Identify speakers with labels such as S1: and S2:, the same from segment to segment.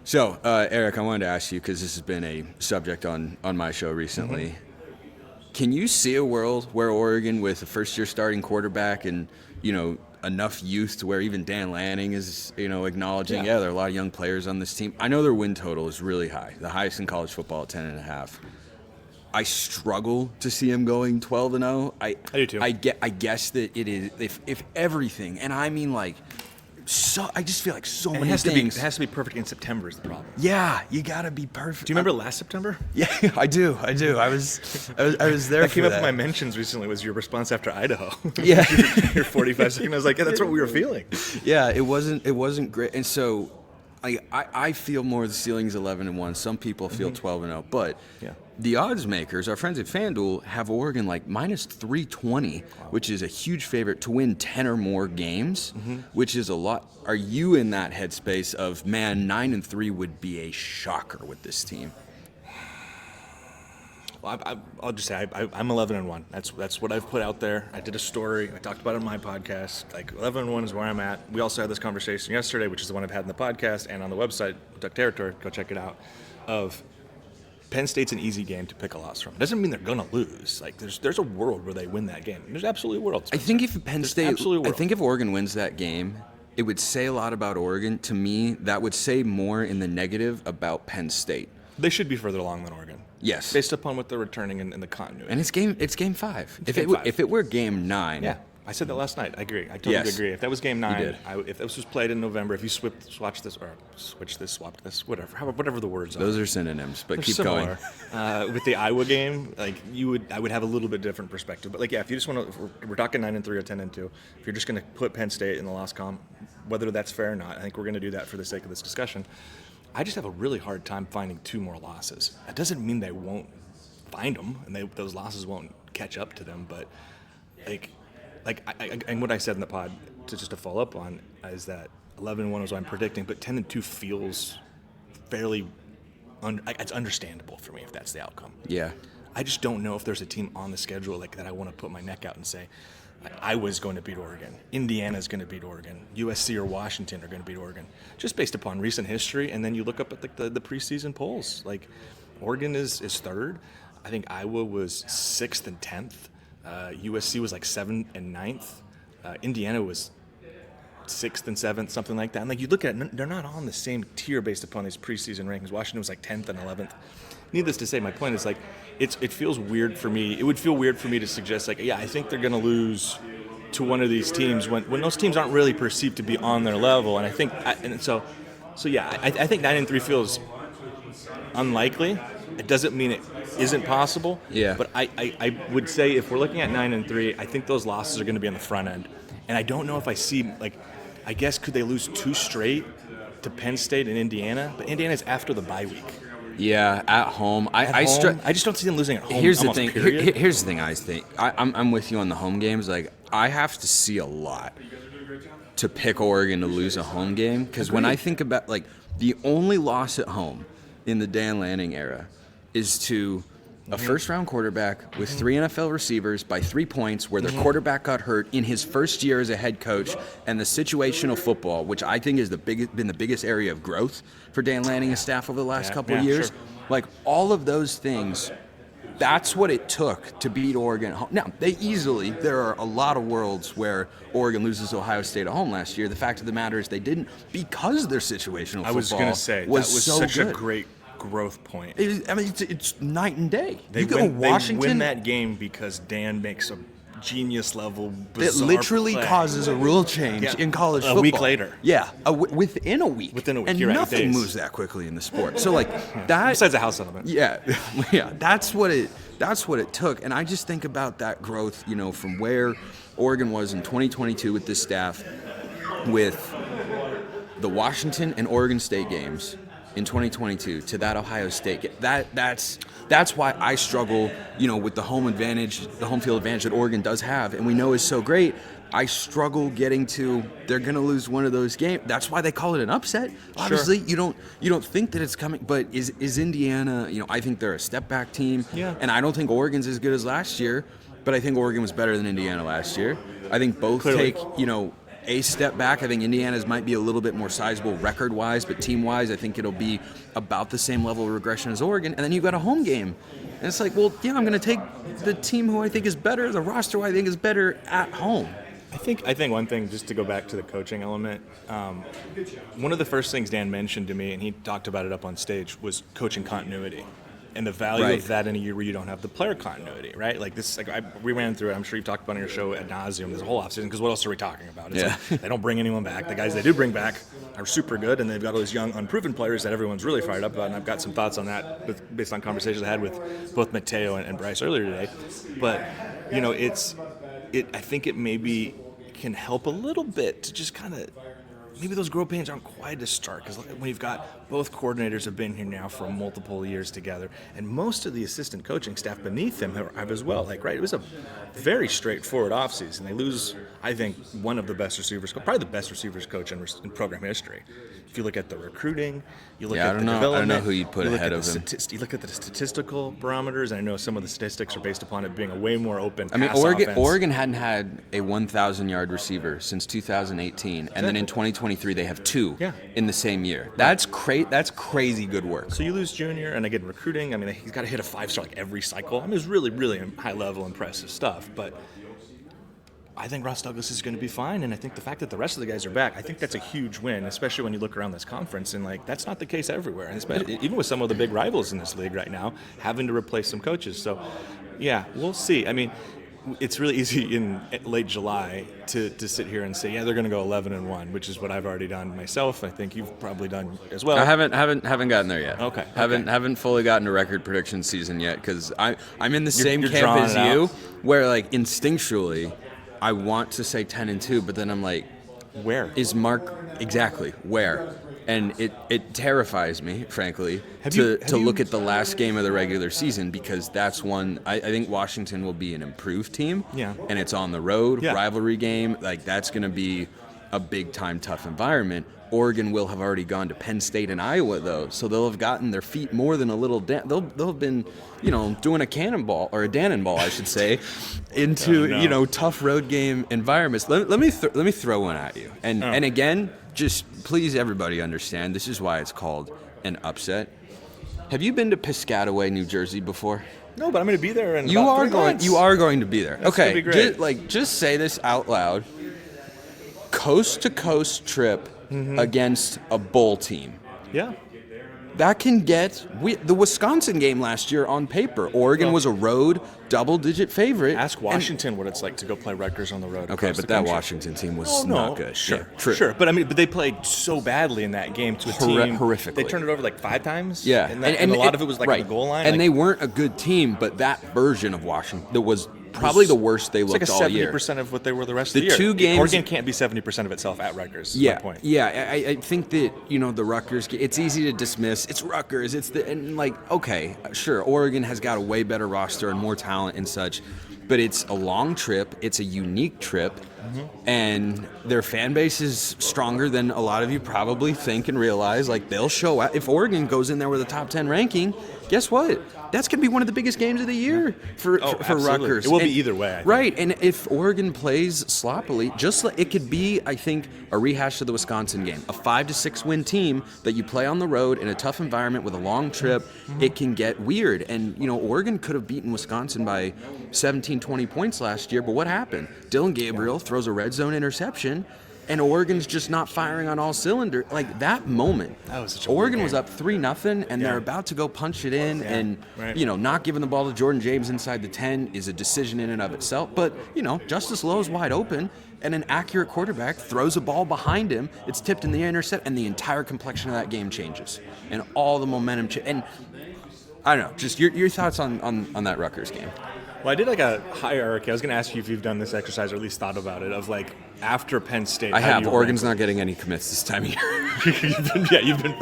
S1: So, Erik, I wanted to ask you, because this has been a subject on my show recently. Can you see a world where Oregon, with a first-year starting quarterback and, enough youth to where even Dan Lanning is, acknowledging, there are a lot of young players on this team. I know their win total is really high, the highest in college football at 10.5. I struggle to see him going 12-0.
S2: I do too.
S1: I guess that it is, if everything, and I mean like, so I just feel like so many things.
S2: It has to be perfect in September is the problem.
S1: Yeah, you gotta be perfect.
S2: Do you remember last September?
S1: Yeah, I do. I was there.
S2: That came up in my mentions recently. Was your response after Idaho?
S1: Yeah,
S2: your 45 seconds. I was like, yeah, that's what we were feeling.
S1: Yeah, it wasn't great, and so I feel more the ceiling's 11-1. Some people feel 12-0, but the odds makers, our friends at FanDuel, have Oregon like minus 320, which is a huge favorite to win 10 or more games, which is a lot. Are you in that headspace of, man, 9-3 would be a shocker with this team?
S2: Well, I'll just say I'm 11-1. That's what I've put out there. I did a story. I talked about it on my podcast. Like 11-1 is where I'm at. We also had this conversation yesterday, which is the one I've had in the podcast and on the website, Duck Territory. Go check it out. Of Penn State's an easy game to pick a loss from. It doesn't mean they're gonna lose. Like there's a world where they win that game. There's absolutely a world. Spencer.
S1: I think if Oregon wins that game, it would say a lot about Oregon. To me, that would say more in the negative about Penn State.
S2: They should be further along than Oregon.
S1: Yes,
S2: based upon what they're returning and the continuity.
S1: And it's game 5. If it were game 9,
S2: yeah. I said that last night. I agree. I totally agree. If that was game 9, if this was played in November, if you switch this, swap this, whatever the words are.
S1: Those are synonyms, but
S2: they're
S1: keep
S2: similar.
S1: going.
S2: With the Iowa game, I would have a little bit different perspective. But if you just want to, we're talking 9-3 or 10-2. If you're just going to put Penn State in the loss column, whether that's fair or not, I think we're going to do that for the sake of this discussion. I just have a really hard time finding 2 more losses. That doesn't mean they won't find them, and those losses won't catch up to them. But and what I said in the pod, to follow up on, is that 11-1 is what I'm predicting, but 10-2 feels fairly, it's understandable for me if that's the outcome.
S1: Yeah.
S2: I just don't know if there's a team on the schedule that I want to put my neck out and say, Iowa's going to beat Oregon, Indiana's going to beat Oregon, USC or Washington are going to beat Oregon, just based upon recent history. And then you look up at the preseason polls. Like, Oregon is 3rd. I think Iowa was 6th and 10th. USC was like 7th and 9th. Indiana was 6th and 7th, something like that. And you look at it, they're not on the same tier based upon these preseason rankings. Washington was like 10th and 11th. Needless to say, my point is it feels weird for me. It would feel weird for me to suggest I think they're going to lose to one of these teams when those teams aren't really perceived to be on their level. And I think, I think 9-3 feels unlikely. It doesn't mean it isn't possible.
S1: Yeah.
S2: But I would say if we're looking at 9-3, I think those losses are going to be on the front end. And I don't know if I see, I guess, could they lose 2 straight to Penn State and Indiana? But Indiana's after the bye week.
S1: Yeah, at home.
S2: I just don't see them losing at home.
S1: Here's the thing. Here's the thing. I think I'm with you on the home games. I have to see a lot to pick Oregon to lose a home game, because when I think about the only loss at home in the Dan Lanning era is to a first-round quarterback with 3 NFL receivers by 3 points, where their quarterback got hurt in his first year as a head coach, and the situational football, which I think is been the biggest area of growth for Dan Lanning and staff over the last couple of years. Sure. All of those things, that's what it took to beat Oregon. Now, there are a lot of worlds where Oregon loses to Ohio State at home last year. The fact of the matter is they didn't, because their situational football
S2: was going to say, that was so such good. A great growth point.
S1: It's night and day.
S2: They win that game because Dan makes a genius level bizarre
S1: that literally
S2: play.
S1: Causes a rule change in college football.
S2: A week later.
S1: Yeah, within a week. And
S2: you're
S1: nothing
S2: right,
S1: moves that quickly in the sport. So that,
S2: besides a house settlement.
S1: Yeah, that's what it took. And I just think about that growth, from where Oregon was in 2022 with this staff, with the Washington and Oregon State games in 2022 to that Ohio State game. That's why I struggle, with the home advantage, the home field advantage that Oregon does have, and we know is so great. I struggle getting to they're going to lose one of those games. That's why they call it an upset. Obviously, you don't think that it's coming, but is Indiana? I think they're a step back team, and I don't think Oregon's as good as last year, but I think Oregon was better than Indiana last year. I think both take a step back. I think Indiana's might be a little bit more sizable record-wise, but team-wise, I think it'll be about the same level of regression as Oregon. And then you've got a home game. And it's like, well, yeah, I'm going to take the team who I think is better, the roster who I think is better at home.
S2: I think one thing, just to go back to the coaching element, one of the first things Dan mentioned to me, and he talked about it up on stage, was coaching continuity. And the value of that in a year where you don't have the player continuity, right? Like this, we ran through it. I'm sure you've talked about on your show ad nauseum this whole offseason, because what else are we talking about? It's like, they don't bring anyone back. The guys they do bring back are super good, and they've got all these young, unproven players that everyone's really fired up about. And I've got some thoughts on that based on conversations I had with both Mateo and Bryce earlier today. But I think it maybe can help a little bit to just kind of. Maybe those growing pains aren't quite as stark, because when you've got both coordinators have been here now for multiple years together, and most of the assistant coaching staff beneath them have as well. It was a very straightforward offseason. They lose, I think, one of the best receivers, probably the best receivers coach in program history. If you look at the recruiting, you look at the development.
S1: I don't know who you'd put ahead of him.
S2: You look at the statistical barometers, and I know some of the statistics are based upon it being a way more open
S1: I mean,
S2: pass offense.
S1: Oregon hadn't had a 1,000-yard receiver since 2018, and then in 2023 they have two in the same year. That's crazy good work.
S2: So you lose Junior, and again, recruiting, I mean, he's got to hit a 5-star every cycle. I mean, it's really, really high-level, impressive stuff, but I think Ross Douglas is going to be fine, and I think the fact that the rest of the guys are back, I think that's a huge win, especially when you look around this conference, and that's not the case everywhere, and especially, even with some of the big rivals in this league right now, having to replace some coaches. So, yeah, we'll see. I mean, it's really easy in late July to sit here and say, they're going to go 11-1, which is what I've already done myself. I think you've probably done as well.
S1: I haven't gotten there yet.
S2: Okay.
S1: Haven't fully gotten to record prediction season yet, because I'm in the same camp as you, where instinctually I want to say 10-2, but then I'm like,
S2: where
S1: is Mark exactly where? And it terrifies me, frankly, to look at the last game of the regular season, because that's one I think Washington will be an improved team.
S2: Yeah.
S1: And it's on the road, rivalry game. That's going to be a big time tough environment. Oregon will have already gone to Penn State and Iowa, though, so they'll have gotten their feet more than a little down. They'll have been, doing a cannonball, or a Dannonball, I should say, into tough road game environments. Let me throw one at you, and again, just please everybody understand, this is why it's called an upset. Have you been to Piscataway, New Jersey before?
S2: No, but I'm going to be there in
S1: you
S2: about
S1: are
S2: 3
S1: going.
S2: months.
S1: You are going to be there.
S2: That's
S1: okay,
S2: gonna be great.
S1: Just say this out loud. Coast to coast trip against a bowl team.
S2: Yeah.
S1: That can get the Wisconsin game last year on paper. Oregon was a road double-digit favorite.
S2: Ask Washington what it's like to go play Rutgers on the road.
S1: Okay, but that Washington team was not good.
S2: Sure,
S1: yeah, true.
S2: Sure. But they played so badly in that game to a team.
S1: Horrifically.
S2: They turned it over 5 times.
S1: Yeah,
S2: and a lot of it was on the goal line.
S1: And they weren't a good team, but that version of Washington that was probably the worst they looked all year.
S2: It's 70% of what they were the rest of the year.
S1: 2 games,
S2: Oregon can't be 70% of itself at Rutgers.
S1: Yeah,
S2: my point.
S1: Yeah. I think that the Rutgers. It's easy to dismiss. It's Rutgers. Okay, sure. Oregon has got a way better roster and more talent and such, but it's a long trip. It's a unique trip, and their fan base is stronger than a lot of you probably think and realize. They'll show out. If Oregon goes in there with a top 10 ranking, guess what? That's going to be one of the biggest games of the year for Rutgers.
S2: It will be either way, I think.
S1: Right, and if Oregon plays sloppily, it could be, I think, a rehash of the Wisconsin game. A 5-6 win team that you play on the road in a tough environment with a long trip, it can get weird. And, Oregon could have beaten Wisconsin by 17, 20 points last year, but what happened? Dylan Gabriel throws a red zone interception, and Oregon's just not firing on all cylinders. That moment, Oregon was up 3-0, and they're about to go punch it in, and not giving the ball to Jordan James inside the 10 is a decision in and of itself. But Justice Lowe's wide open, and an accurate quarterback throws a ball behind him. It's tipped in the intercept, and the entire complexion of that game changes, and all the momentum. And I don't know, just your thoughts on that Rutgers game.
S2: Well, I did a hierarchy. I was going to ask you if you've done this exercise or at least thought about it of after Penn State.
S1: I have. Oregon's not getting any commits this time of year.
S2: you've been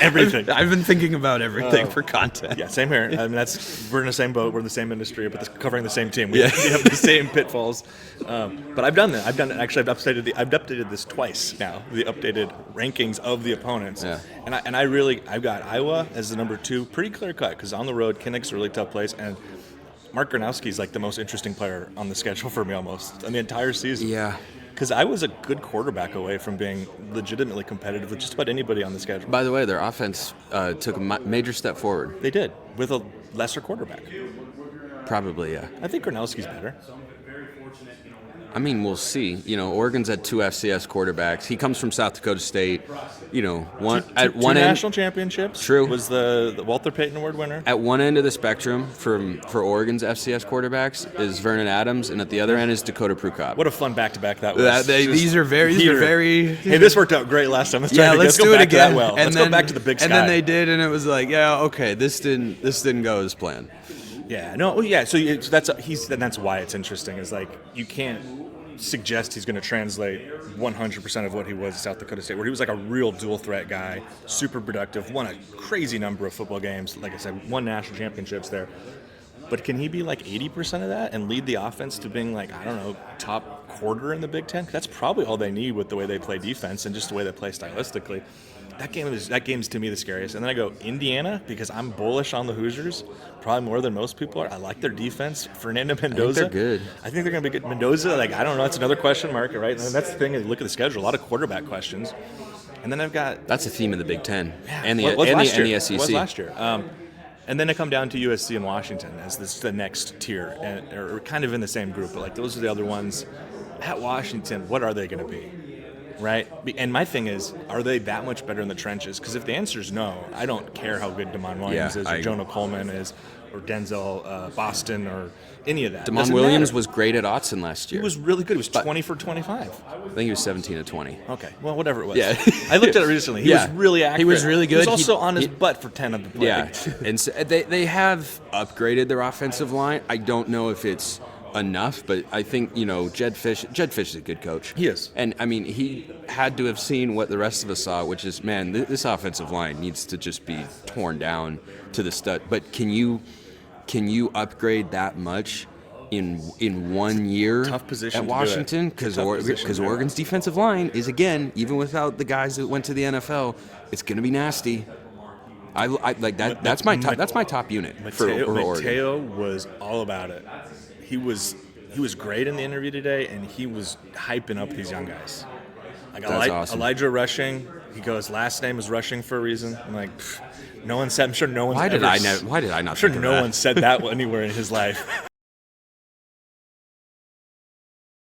S2: everything.
S1: I've been thinking about everything for content.
S2: Yeah, same here. I mean, we're in the same boat. We're in the same industry, but covering the same team. We have the same pitfalls. But I've done that. Actually, I've updated this twice now. The updated rankings of the opponents.
S1: Yeah.
S2: And I've got Iowa as the number 2, pretty clear cut, because on the road, Kinnick's a really tough place, and Mark Gronowski's the most interesting player on the schedule for me almost on the entire season.
S1: Yeah.
S2: Because I was a good quarterback away from being legitimately competitive with just about anybody on the schedule.
S1: By the way, their offense took a major step forward.
S2: They did, with a lesser quarterback.
S1: Probably, yeah.
S2: I think Gronowski's better.
S1: I mean, we'll see. You know, Oregon's had 2 FCS quarterbacks. He comes from South Dakota State. You know,
S2: Two national championships.
S1: True.
S2: Was the Walter Payton Award winner.
S1: At one end of the spectrum for Oregon's FCS quarterbacks is Vernon Adams, and at the other end is Dakota Prukop.
S2: What a fun back-to-back that was.
S3: These are very.
S2: Hey, this worked out great last time. Let's
S3: do it again.
S2: Let's go back to the Big Sky.
S3: And then they did, and it was like, yeah, okay, this didn't go as planned.
S2: Yeah, no, yeah. So that's why it's interesting. Is like you can't suggest he's going to translate 100% of what he was at South Dakota State, where he was like a real dual threat guy, super productive, won a crazy number of football games. Like I said, won national championships there. But can he be like 80% of that and lead the offense to being like, I don't know, top quarter in the Big Ten? That's probably all they need with the way they play defense and just the way they play stylistically. That game's to me the scariest. And then I go Indiana because I'm bullish on the Hoosiers, probably more than most people are. I like their defense. Fernando Mendoza.
S1: I think they're good.
S2: I think they're going to be good. Mendoza, like I don't know, that's another question mark, right? And that's the thing. You look at the schedule, a lot of quarterback questions. And then I've got
S1: that's a theme in the Big Ten
S2: and the SEC. It was last year. And then I come down to USC and Washington as the next tier, or kind of in the same group. But like those are the other ones. At Washington, what are they going to be? Right? And my thing is, are they that much better in the trenches? Because if the answer is no, I don't care how good DeMond Williams is, or Jonah Coleman is, or Denzel Boston, or any of that.
S1: DeMond Williams was great at Autzen last year.
S2: He was really good. He was 20 for 25.
S1: I think he was 17 of 20.
S2: Okay, well, whatever it was.
S1: Yeah.
S2: I looked at it recently. He was really accurate.
S3: He was really good.
S2: He was also on his butt for 10 of the play.
S1: Yeah, and so they have upgraded their offensive line. I don't know if it's enough, but I think, you know, Jed Fish is a good coach.
S2: He is.
S1: And, I mean, he had to have seen what the rest of us saw, which is, man, this offensive line needs to just be torn down to the stud. But can you upgrade that much in 1 year
S2: tough position
S1: at Washington? Because Oregon's defensive line is, again, even without the guys that went to the NFL, it's going to be nasty. I like that. That's my top unit for Oregon.
S2: Mateo was all about it. He was great in the interview today, and he was hyping up these young guys. Like
S1: awesome.
S2: Elijah Rushing, he goes, last name is Rushing for a reason. I'm like, no one said. I'm sure no one's.
S1: Why did I not?
S2: I'm sure no one said that anywhere in his life.